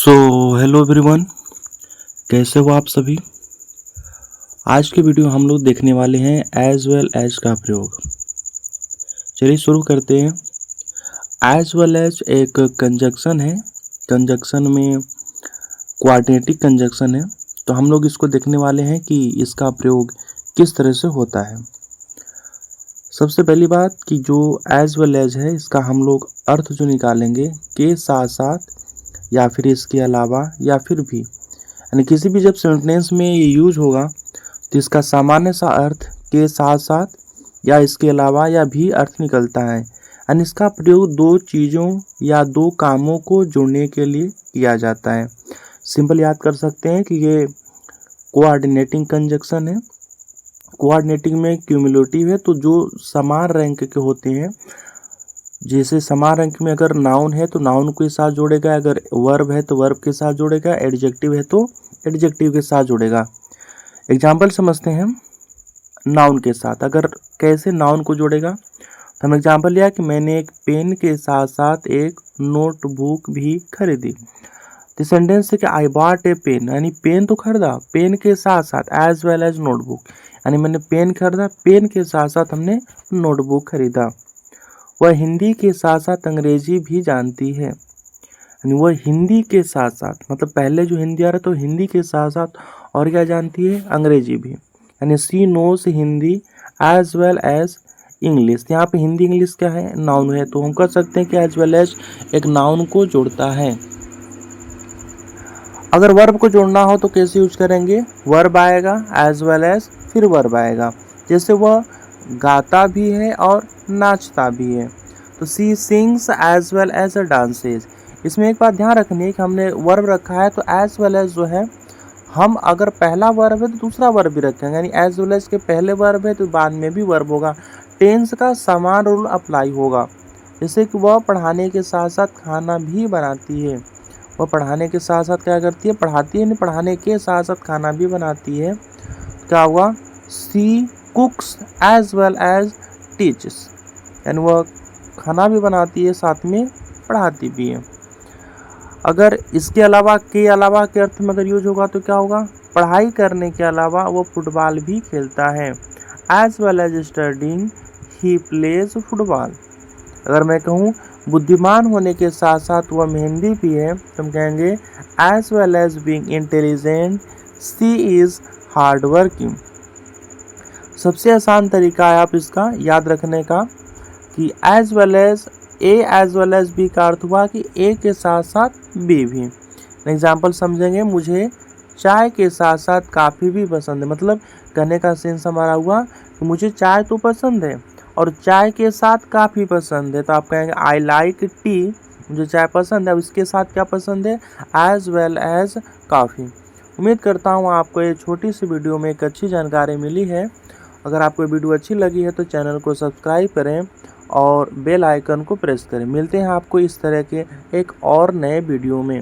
So hello everyone, कैसे हो आप सभी। आज की वीडियो हम लोग देखने वाले हैं एज वेल एज का प्रयोग। चलिए शुरू करते हैं। एज वेल एज एक कंजक्शन है। कंजक्शन में क्वाड्रेटिक कंजक्शन है, तो हम लोग इसको देखने वाले हैं कि इसका प्रयोग किस तरह से होता है। सबसे पहली बात कि जो एज वेल एज है, इसका हम लोग अर्थ जो निकालेंगे के साथ साथ या फिर इसके अलावा या फिर भी, यानी किसी भी जब सेंटेंस में ये यूज होगा तो इसका सामान्य सा अर्थ के साथ साथ या इसके अलावा या भी अर्थ निकलता है। यानी इसका प्रयोग दो चीज़ों या दो कामों को जोड़ने के लिए किया जाता है। सिंपल याद कर सकते हैं कि ये कोऑर्डिनेटिंग कंजक्शन है। कोऑर्डिनेटिंग में क्यूमुलेटिव है, तो जो समान रैंक के होते हैं, जैसे समान रैंक में अगर नाउन है तो नाउन के साथ जोड़ेगा, अगर वर्ब है तो वर्ब के साथ जोड़ेगा, एडजेक्टिव है तो एडजेक्टिव के साथ जोड़ेगा। एग्जाम्पल समझते हैं नाउन के साथ। अगर कैसे नाउन को जोड़ेगा, तो हम एग्जाम्पल लिया कि मैंने एक पेन के साथ साथ एक नोटबुक भी खरीदी। तो सेंटेंस से कि आई बॉट ए पेन, यानी पेन तो खरीदा, पेन के साथ साथ एज वेल एज नोटबुक, यानी मैंने पेन खरीदा, पेन के साथ साथ हमने नोटबुक खरीदा। वह हिंदी के साथ साथ अंग्रेजी भी जानती है, यानी वह हिंदी के साथ साथ, मतलब पहले जो हिंदी आ रहा है तो हिंदी के साथ साथ और क्या जानती है, अंग्रेजी भी, यानी she knows Hindi as well as English. यहाँ पे हिंदी इंग्लिश क्या है, नाउन है, तो हम कर सकते हैं कि एज वेल एज एक नाउन को जोड़ता है। अगर वर्ब को जोड़ना हो तो कैसे यूज करेंगे, वर्ब आएगा एज वेल एज फिर वर्ब आएगा। जैसे वह गाता भी है और नाचता भी है, तो she sings as well as dances. इसमें एक बात ध्यान रखनी है कि हमने वर्ब रखा है तो एज वेल एज जो है, हम अगर पहला वर्ब है तो दूसरा वर्ब भी रखेंगे, यानी एज वेल एज के पहले वर्ब है तो बाद में भी वर्ब होगा। टेंस का समान रूल अप्लाई होगा। जैसे कि वह पढ़ाने के साथ साथ खाना भी बनाती है, वह पढ़ाने के साथ साथ क्या करती है, पढ़ाती है, नहीं पढ़ाने के साथ साथ खाना भी बनाती है। क्या हुआ, she cooks as well as teaches, यानी वह खाना भी बनाती है साथ में पढ़ाती भी है। अगर इसके अलावा के अर्थ में अगर यूज होगा तो क्या होगा, पढ़ाई करने के अलावा वो फुटबॉल भी खेलता है, as well as studying he plays football. अगर मैं कहूँ बुद्धिमान होने के साथ साथ वह मेहंदी भी है, तो हम कहेंगे as well as being intelligent she is hard working. सबसे आसान तरीका है आप इसका याद रखने का कि एज वेल एज बी का अर्थ हुआ कि ए के साथ साथ बी भी। एग्जाम्पल समझेंगे, मुझे चाय के साथ साथ काफ़ी भी पसंद है, मतलब कहने का सेंस हमारा हुआ कि मुझे चाय तो पसंद है और चाय के साथ काफ़ी पसंद है, तो आप कहेंगे आई लाइक टी, मुझे चाय पसंद है, अब इसके साथ क्या पसंद है, एज वेल एज काफ़ी। उम्मीद करता हूँ आपको ये छोटी सी वीडियो में एक अच्छी जानकारी मिली है। अगर आपको वीडियो अच्छी लगी है तो चैनल को सब्सक्राइब करें और बेल आइकन को प्रेस करें। मिलते हैं आपको इस तरह के एक और नए वीडियो में।